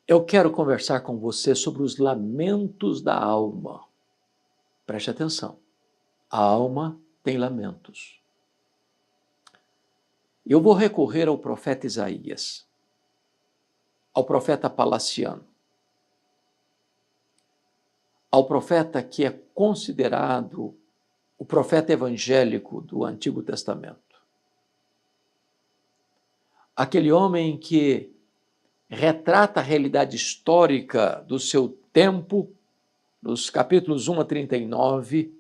Eu quero conversar com você sobre os lamentos da alma. Preste atenção. A alma tem lamentos. Eu vou recorrer ao profeta Isaías, ao profeta Palaciano, ao profeta que é considerado o profeta evangélico do Antigo Testamento. Aquele homem que retrata a realidade histórica do seu tempo, nos capítulos 1 a 39,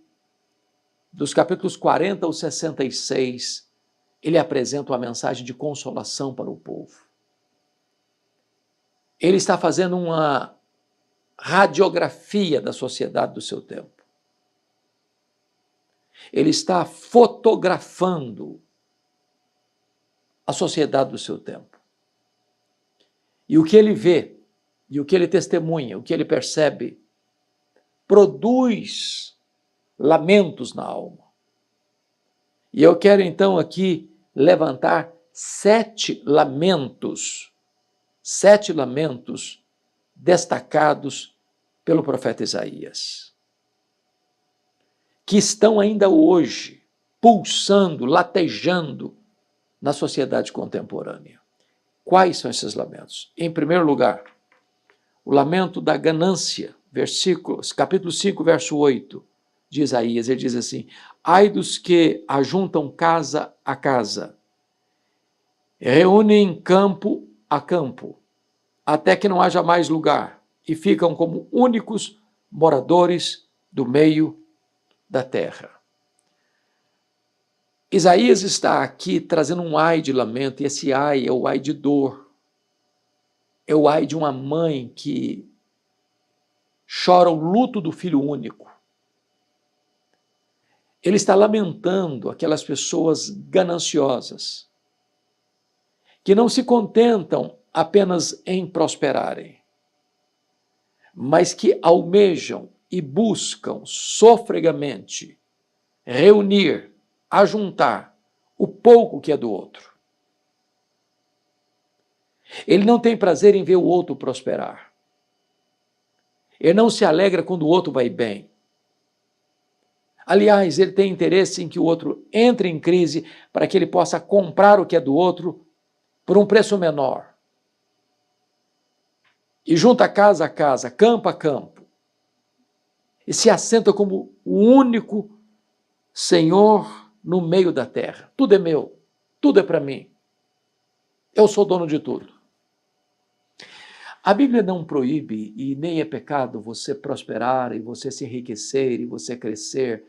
dos capítulos 40 ao 66, ele apresenta uma mensagem de consolação para o povo. Ele está fazendo uma radiografia da sociedade do seu tempo. Ele está fotografando a sociedade do seu tempo. E o que ele vê, e o que ele testemunha, o que ele percebe, produz lamentos na alma. E eu quero então aqui levantar 7 lamentos destacados pelo profeta Isaías, que estão ainda hoje pulsando, latejando na sociedade contemporânea. Quais são esses lamentos? Em primeiro lugar, o lamento da ganância, capítulo 5, verso 8 de Isaías, ele diz assim: ai dos que ajuntam casa a casa, reúnem campo a campo, até que não haja mais lugar, e ficam como únicos moradores do meio da terra. Isaías está aqui trazendo um ai de lamento, e esse ai é o ai de dor. É o ai de uma mãe que chora o luto do filho único. Ele está lamentando aquelas pessoas gananciosas, que não se contentam apenas em prosperarem, mas que almejam e buscam sofregamente reunir, ajuntar o pouco que é do outro. Ele não tem prazer em ver o outro prosperar. Ele não se alegra quando o outro vai bem. Aliás, ele tem interesse em que o outro entre em crise para que ele possa comprar o que é do outro por um preço menor. E junta casa a casa, campo a campo, e se assenta como o único Senhor no meio da terra. Tudo é meu, tudo é para mim. Eu sou dono de tudo. A Bíblia não proíbe e nem é pecado você prosperar e você se enriquecer e você crescer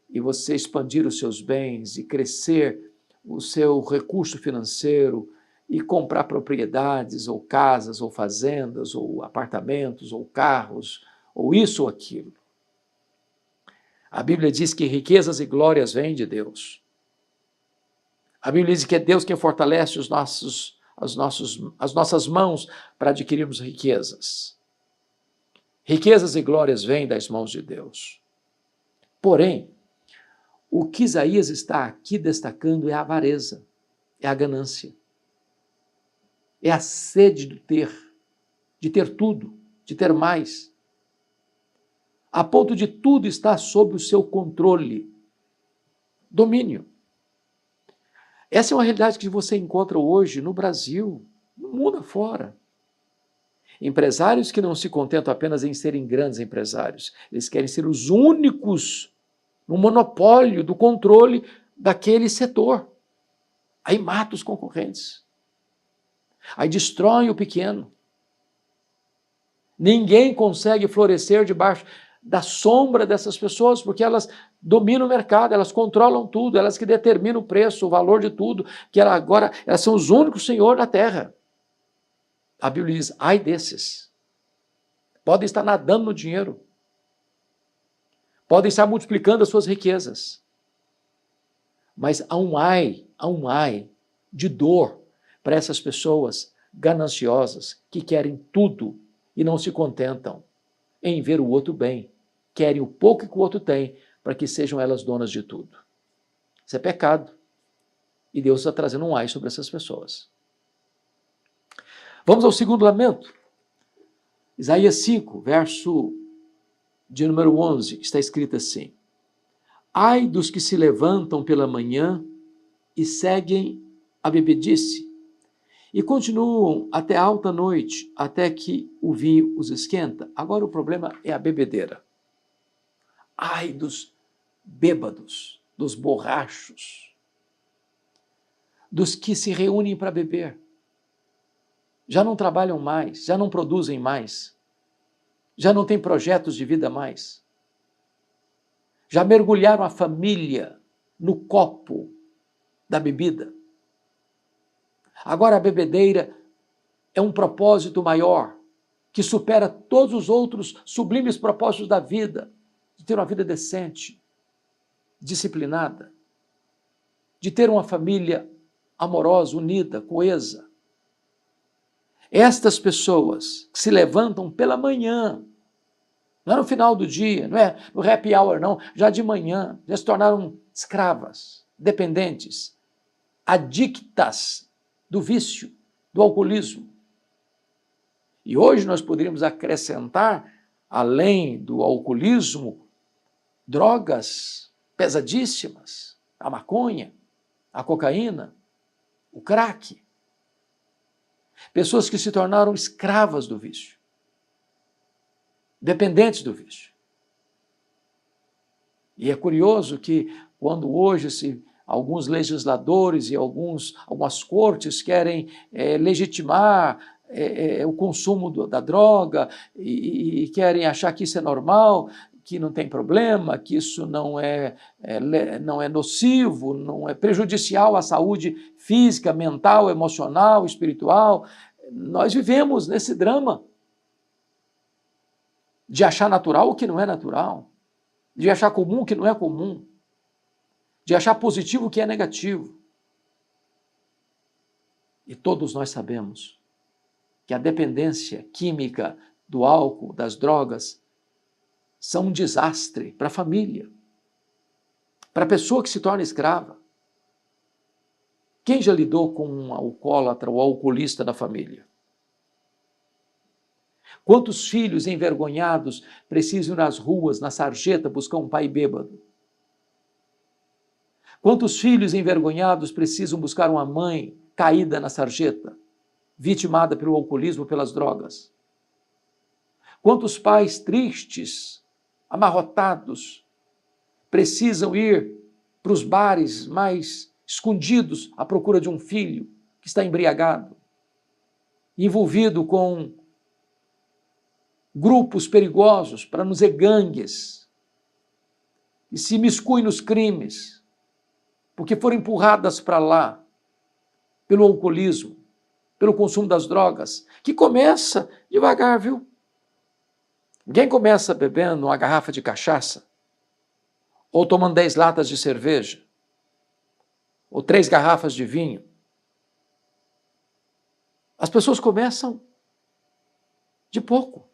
e você expandir os seus bens e crescer o seu recurso financeiro e comprar propriedades ou casas ou fazendas ou apartamentos ou carros ou isso ou aquilo. A Bíblia diz que riquezas e glórias vêm de Deus. A Bíblia diz que é Deus quem fortalece as nossas mãos para adquirirmos riquezas. Riquezas e glórias vêm das mãos de Deus. Porém, o que Isaías está aqui destacando é a avareza, é a ganância, é a sede de ter tudo, de ter mais, a ponto de tudo estar sob o seu controle, domínio. Essa é uma realidade que você encontra hoje no Brasil, no mundo afora. Empresários que não se contentam apenas em serem grandes empresários, eles querem ser os únicos no monopólio do controle daquele setor. Aí mata os concorrentes. Aí destrói o pequeno. Ninguém consegue florescer debaixo da sombra dessas pessoas, porque elas dominam o mercado, elas controlam tudo, elas que determinam o preço, o valor de tudo, que elas são os únicos senhores da terra. A Bíblia diz, ai desses. Podem estar nadando no dinheiro. Podem estar multiplicando as suas riquezas. Mas há um ai de dor para essas pessoas gananciosas que querem tudo e não se contentam em ver o outro bem. Querem o pouco que o outro tem para que sejam elas donas de tudo. Isso é pecado. E Deus está trazendo um ai sobre essas pessoas. Vamos ao segundo lamento. Isaías 5, verso de número 11, está escrito assim: ai dos que se levantam pela manhã e seguem a bebedice, e continuam até alta noite, até que o vinho os esquenta. Agora o problema é a bebedeira. Ai dos bêbados, dos borrachos, dos que se reúnem para beber. Já não trabalham mais, já não produzem mais, já não têm projetos de vida mais. Já mergulharam a família no copo da bebida. Agora a bebedeira é um propósito maior, que supera todos os outros sublimes propósitos da vida, de ter uma vida decente, disciplinada, de ter uma família amorosa, unida, coesa. Estas pessoas que se levantam pela manhã, não é no final do dia, não é no happy hour, não, já de manhã, já se tornaram escravas, dependentes, adictas do vício, do alcoolismo. E hoje nós poderíamos acrescentar, além do alcoolismo, drogas pesadíssimas, a maconha, a cocaína, o crack. Pessoas que se tornaram escravas do vício, dependentes do vício. E é curioso que quando hoje alguns legisladores e algumas cortes querem legitimar o consumo da droga e querem achar que isso é normal, que não tem problema, que isso não é nocivo, não é prejudicial à saúde física, mental, emocional, espiritual. Nós vivemos nesse drama de achar natural o que não é natural, de achar comum o que não é comum, de achar positivo o que é negativo. E todos nós sabemos que a dependência química do álcool, das drogas, são um desastre para a família, para a pessoa que se torna escrava. Quem já lidou com um alcoólatra ou alcoolista da família? Quantos filhos envergonhados precisam ir nas ruas, na sarjeta, buscar um pai bêbado? Quantos filhos envergonhados precisam buscar uma mãe caída na sarjeta, vitimada pelo alcoolismo, pelas drogas? Quantos pais tristes, amarrotados, precisam ir para os bares mais escondidos à procura de um filho que está embriagado, envolvido com grupos perigosos, para não dizer gangues, e se miscuem nos crimes, porque foram empurradas para lá pelo alcoolismo, pelo consumo das drogas, que começa devagar, viu? Ninguém começa bebendo uma garrafa de cachaça, ou tomando 10 latas de cerveja, ou 3 garrafas de vinho. As pessoas começam de pouco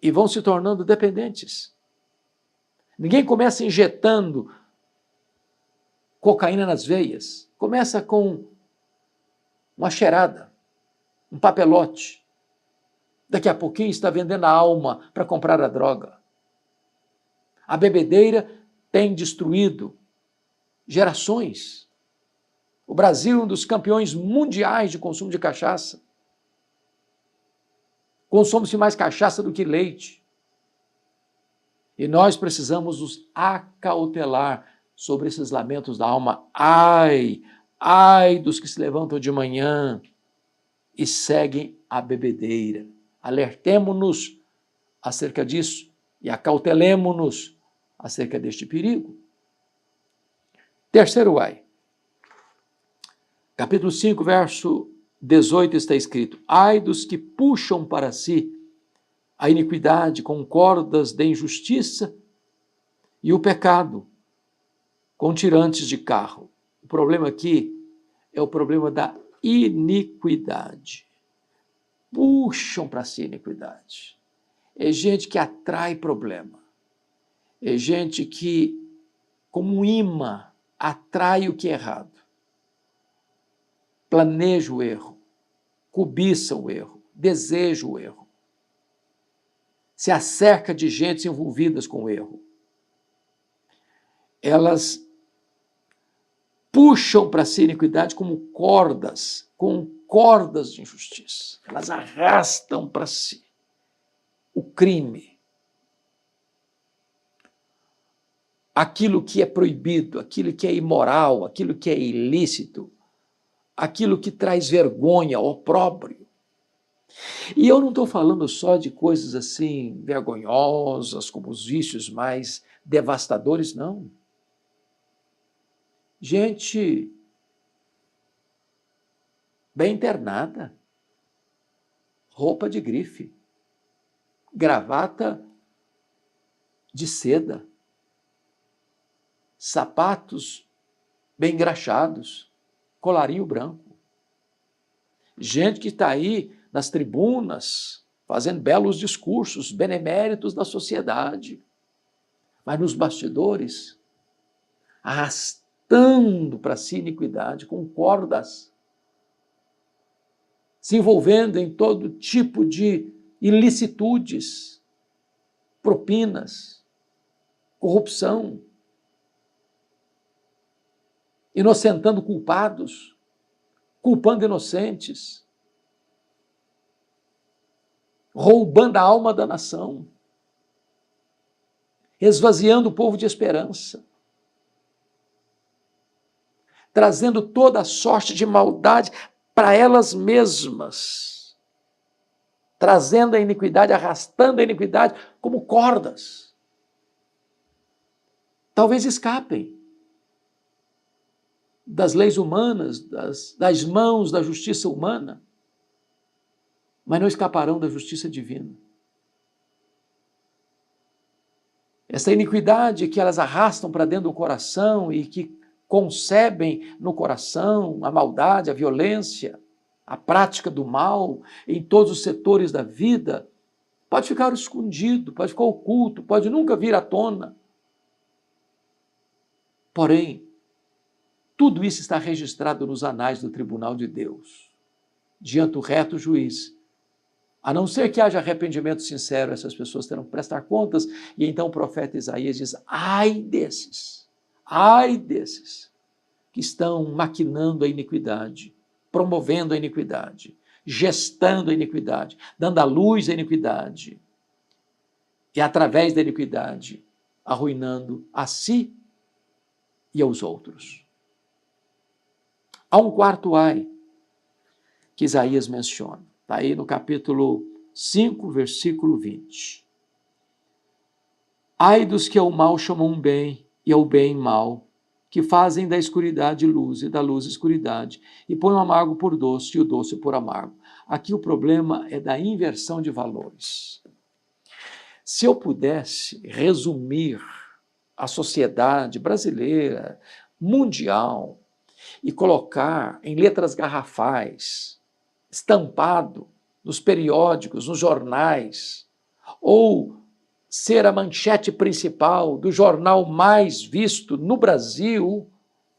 e vão se tornando dependentes. Ninguém começa injetando cocaína nas veias. Começa com uma cheirada, um papelote. Daqui a pouquinho está vendendo a alma para comprar a droga. A bebedeira tem destruído gerações. O Brasil é um dos campeões mundiais de consumo de cachaça. Consome-se mais cachaça do que leite. E nós precisamos nos acautelar sobre esses lamentos da alma. Ai, ai dos que se levantam de manhã e seguem a bebedeira. Alertemo-nos acerca disso e acautelemo-nos acerca deste perigo. Terceiro ai. Capítulo 5, verso 18 está escrito: ai dos que puxam para si a iniquidade com cordas de injustiça e o pecado com tirantes de carro. O problema aqui é o problema da iniquidade. Puxam para si a iniquidade. É gente que atrai problema. É gente que, como um imã, atrai o que é errado. Planeja o erro, cobiça o erro, deseja o erro, se acerca de gentes envolvidas com o erro. Elas puxam para si a iniquidade como cordas, com cordas de injustiça. Elas arrastam para si o crime, aquilo que é proibido, aquilo que é imoral, aquilo que é ilícito, aquilo que traz vergonha, opróbrio. E eu não estou falando só de coisas assim vergonhosas, como os vícios mais devastadores, não. Gente bem internada, roupa de grife, gravata de seda, sapatos bem engraxados, colarinho branco. Gente que está aí nas tribunas, fazendo belos discursos, beneméritos da sociedade, mas nos bastidores, arrastando para si iniquidade com cordas, se envolvendo em todo tipo de ilicitudes, propinas, corrupção, inocentando culpados, culpando inocentes, roubando a alma da nação, esvaziando o povo de esperança, trazendo toda a sorte de maldade para elas mesmas, trazendo a iniquidade, arrastando a iniquidade como cordas. Talvez escapem das leis humanas, das mãos da justiça humana, mas não escaparão da justiça divina. Essa iniquidade que elas arrastam para dentro do coração e que concebem no coração a maldade, a violência, a prática do mal em todos os setores da vida, pode ficar escondido, pode ficar oculto, pode nunca vir à tona. Porém, tudo isso está registrado nos anais do tribunal de Deus, diante do reto juiz. A não ser que haja arrependimento sincero, essas pessoas terão que prestar contas, e então o profeta Isaías diz, ai desses que estão maquinando a iniquidade, promovendo a iniquidade, gestando a iniquidade, dando à luz a iniquidade, e através da iniquidade, arruinando a si e aos outros. Há um quarto ai que Isaías menciona. Está aí no capítulo 5, versículo 20. Ai dos que ao mal chamam bem e ao bem mal, que fazem da escuridade luz e da luz escuridade, e põem o amargo por doce e o doce por amargo. Aqui o problema é da inversão de valores. Se eu pudesse resumir a sociedade brasileira, mundial, e colocar em letras garrafais, estampado nos periódicos, nos jornais, ou ser a manchete principal do jornal mais visto no Brasil,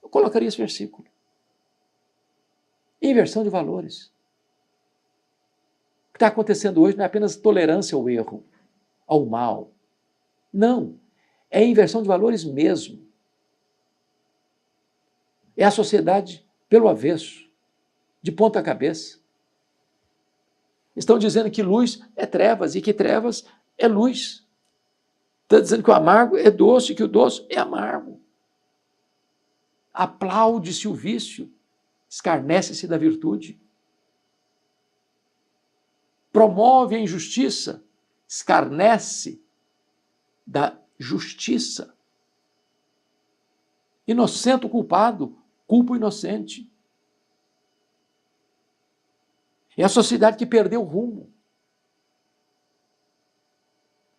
eu colocaria esse versículo. Inversão de valores. O que está acontecendo hoje não é apenas tolerância ao erro, ao mal. Não, é inversão de valores mesmo. É a sociedade pelo avesso, de ponta cabeça. Estão dizendo que luz é trevas e que trevas é luz. Está dizendo que o amargo é doce e que o doce é amargo. Aplaude-se o vício, escarnece-se da virtude. Promove a injustiça, escarnece da justiça. Inocente o culpado, culpa o inocente. É a sociedade que perdeu o rumo,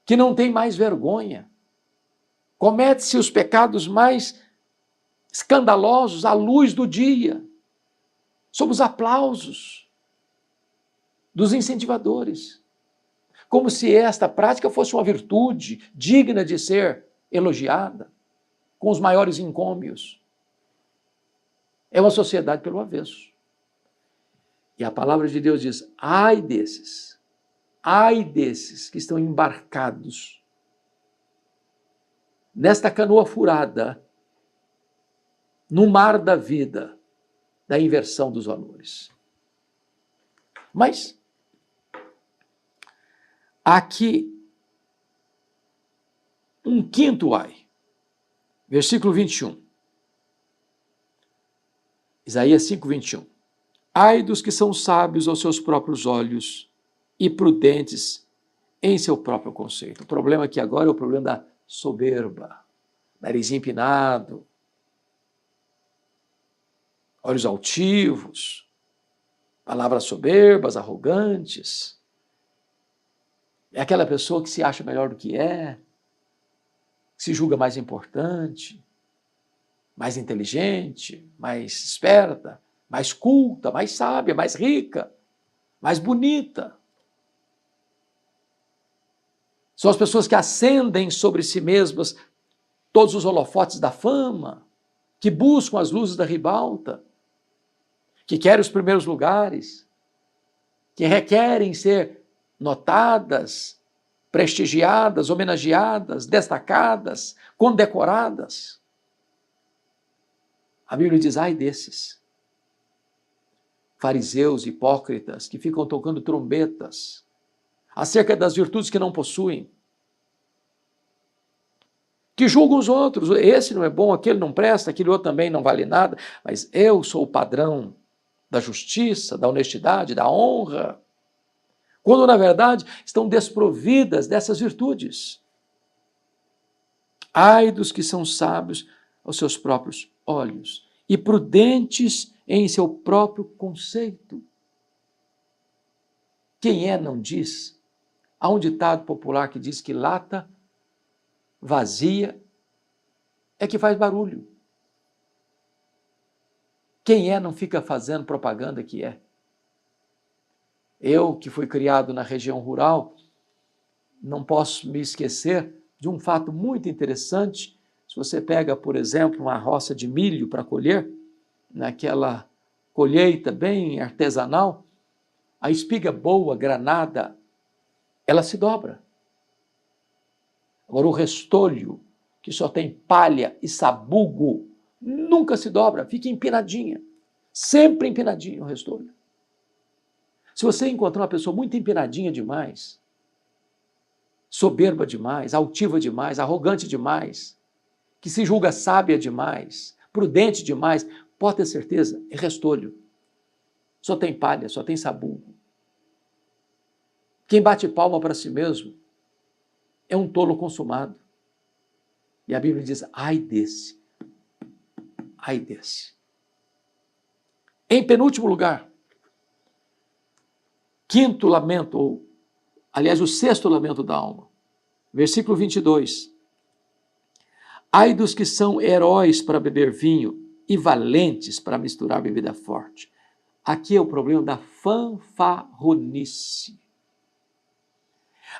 que não tem mais vergonha. Comete-se os pecados mais escandalosos à luz do dia, sob os aplausos dos incentivadores, como se esta prática fosse uma virtude digna de ser elogiada, com os maiores encômios. É uma sociedade pelo avesso. E a palavra de Deus diz: ai desses que estão embarcados nesta canoa furada, no mar da vida, da inversão dos valores. Mas há aqui um quinto ai. Versículo 21. Isaías 5, 21. Ai dos que são sábios aos seus próprios olhos e prudentes em seu próprio conceito. O problema aqui agora é o problema da soberba, nariz empinado, olhos altivos, palavras soberbas, arrogantes. É aquela pessoa que se acha melhor do que se julga mais importante, mais inteligente, mais esperta, mais culta, mais sábia, mais rica, mais bonita. São as pessoas que acendem sobre si mesmas todos os holofotes da fama, que buscam as luzes da ribalta, que querem os primeiros lugares, que requerem ser notadas, prestigiadas, homenageadas, destacadas, condecoradas. A Bíblia diz: ai desses fariseus hipócritas que ficam tocando trombetas acerca das virtudes que não possuem, que julgam os outros. Esse não é bom, aquele não presta, aquele outro também não vale nada, mas eu sou o padrão da justiça, da honestidade, da honra, quando na verdade estão desprovidas dessas virtudes. Ai dos que são sábios aos seus próprios olhos e prudentes em seu próprio conceito. Quem não diz? Há um ditado popular que diz que lata vazia é que faz barulho. Quem não fica fazendo propaganda que é. Eu, que fui criado na região rural, não posso me esquecer de um fato muito interessante. Se você pega, por exemplo, uma roça de milho para colher, naquela colheita bem artesanal, a espiga boa, granada, ela se dobra. Agora, o restolho, que só tem palha e sabugo, nunca se dobra, fica empinadinha. Sempre empinadinho o restolho. Se você encontrar uma pessoa muito empinadinha demais, soberba demais, altiva demais, arrogante demais, que se julga sábia demais, prudente demais, pode ter certeza, é restolho. Só tem palha, só tem sabugo. Quem bate palma para si mesmo é um tolo consumado. E a Bíblia diz: ai desse. Ai desse. Em penúltimo lugar, quinto lamento, ou, aliás, o sexto lamento da alma. Versículo 22. Ai dos que são heróis para beber vinho e valentes para misturar bebida forte. Aqui é o problema da fanfarronice.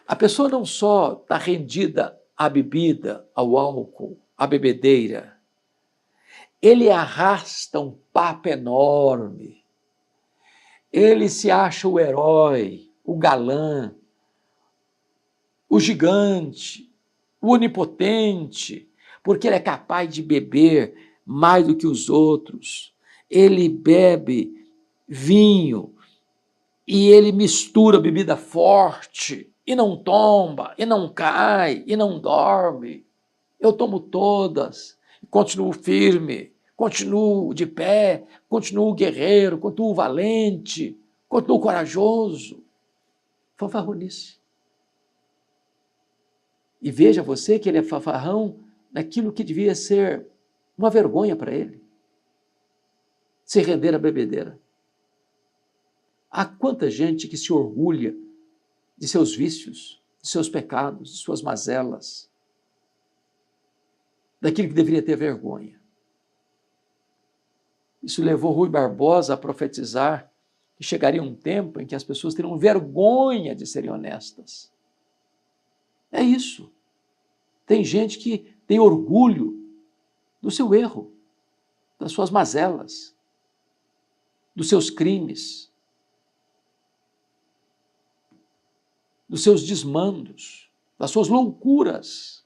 A pessoa não só está rendida à bebida, ao álcool, à bebedeira. Ele arrasta um papo enorme. Ele se acha o herói, o galã, o gigante, o onipotente, porque ele é capaz de beber mais do que os outros. Ele bebe vinho e ele mistura bebida forte e não tomba, e não cai, e não dorme. Eu tomo todas, continuo firme, continuo de pé, continuo guerreiro, continuo valente, continuo corajoso. Fanfarronice. E veja você que ele é fanfarrão naquilo que devia ser uma vergonha para ele. Se render à bebedeira. Há quanta gente que se orgulha de seus vícios, de seus pecados, de suas mazelas, daquilo que deveria ter vergonha. Isso levou Rui Barbosa a profetizar que chegaria um tempo em que as pessoas teriam vergonha de serem honestas. É isso. Tem gente que tem orgulho do seu erro, das suas mazelas, dos seus crimes, dos seus desmandos, das suas loucuras,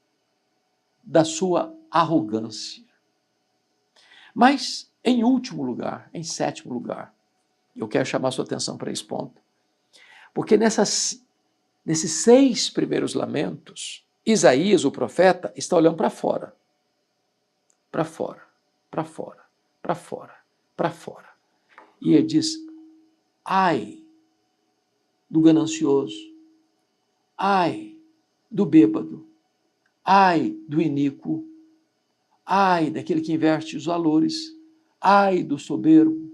da sua arrogância. Mas, em último lugar, em sétimo lugar, eu quero chamar a sua atenção para esse ponto, porque nesses 6 primeiros lamentos, Isaías, o profeta, está olhando para fora. Para fora, para fora, para fora, para fora. E ele diz, ai do ganancioso, ai do bêbado, ai do iníquo, ai daquele que inverte os valores, ai do soberbo,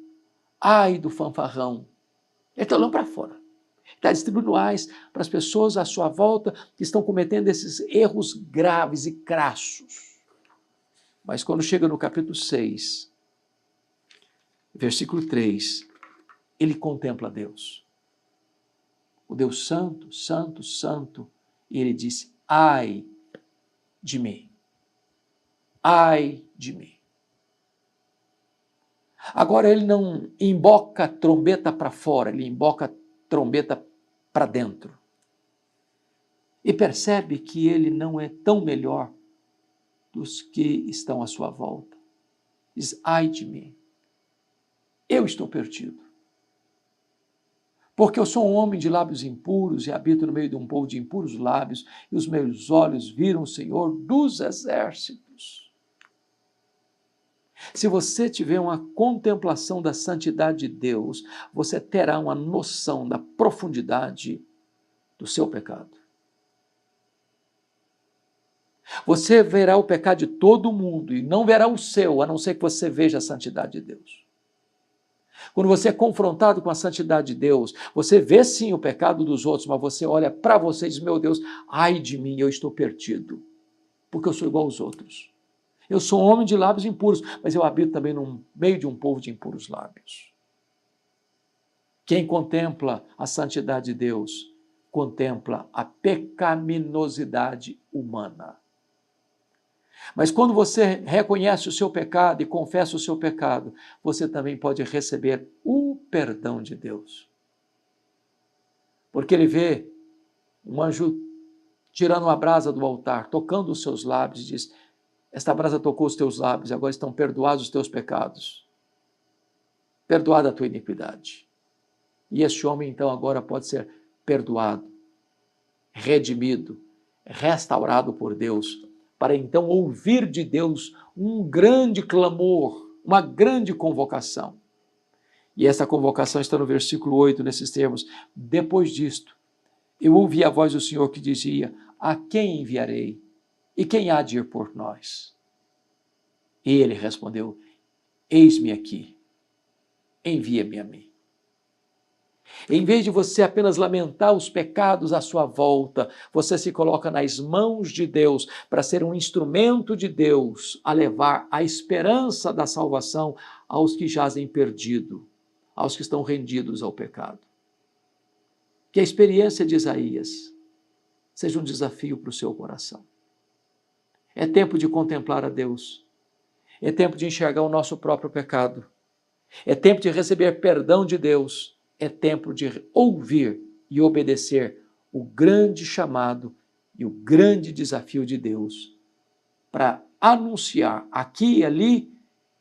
ai do fanfarrão. Ele está olhando para fora. Está distribuindo ais para as pessoas à sua volta que estão cometendo esses erros graves e crassos. Mas quando chega no capítulo 6, versículo 3, ele contempla Deus. O Deus santo, santo, santo, e ele disse, ai de mim, ai de mim. Agora ele não emboca trombeta para fora, ele emboca trombeta para dentro. E percebe que ele não é tão melhor dos que estão à sua volta. Diz, ai de mim, eu estou perdido. Porque eu sou um homem de lábios impuros e habito no meio de um povo de impuros lábios, e os meus olhos viram o Senhor dos exércitos. Se você tiver uma contemplação da santidade de Deus, você terá uma noção da profundidade do seu pecado. Você verá o pecado de todo mundo e não verá o seu, a não ser que você veja a santidade de Deus. Quando você é confrontado com a santidade de Deus, você vê sim o pecado dos outros, mas você olha para você e diz, meu Deus, ai de mim, eu estou perdido, porque eu sou igual aos outros. Eu sou um homem de lábios impuros, mas eu habito também no meio de um povo de impuros lábios. Quem contempla a santidade de Deus, contempla a pecaminosidade humana. Mas quando você reconhece o seu pecado e confessa o seu pecado, você também pode receber o perdão de Deus. Porque ele vê um anjo tirando uma brasa do altar, tocando os seus lábios e diz, esta brasa tocou os teus lábios, agora estão perdoados os teus pecados. Perdoada a tua iniquidade. E este homem então agora pode ser perdoado, redimido, restaurado por Deus, para então ouvir de Deus um grande clamor, uma grande convocação. E essa convocação está no versículo 8, nesses termos. Depois disto, eu ouvi a voz do Senhor que dizia, a quem enviarei? E quem há de ir por nós? E ele respondeu, eis-me aqui, envia-me a mim. Em vez de você apenas lamentar os pecados à sua volta, você se coloca nas mãos de Deus para ser um instrumento de Deus a levar a esperança da salvação aos que jazem perdido, aos que estão rendidos ao pecado. Que a experiência de Isaías seja um desafio para o seu coração. É tempo de contemplar a Deus. É tempo de enxergar o nosso próprio pecado. É tempo de receber perdão de Deus. É tempo de ouvir e obedecer o grande chamado e o grande desafio de Deus para anunciar aqui e ali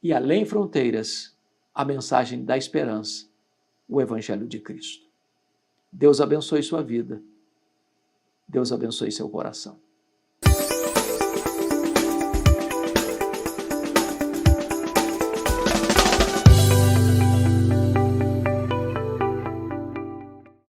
e além fronteiras a mensagem da esperança, o Evangelho de Cristo. Deus abençoe sua vida. Deus abençoe seu coração.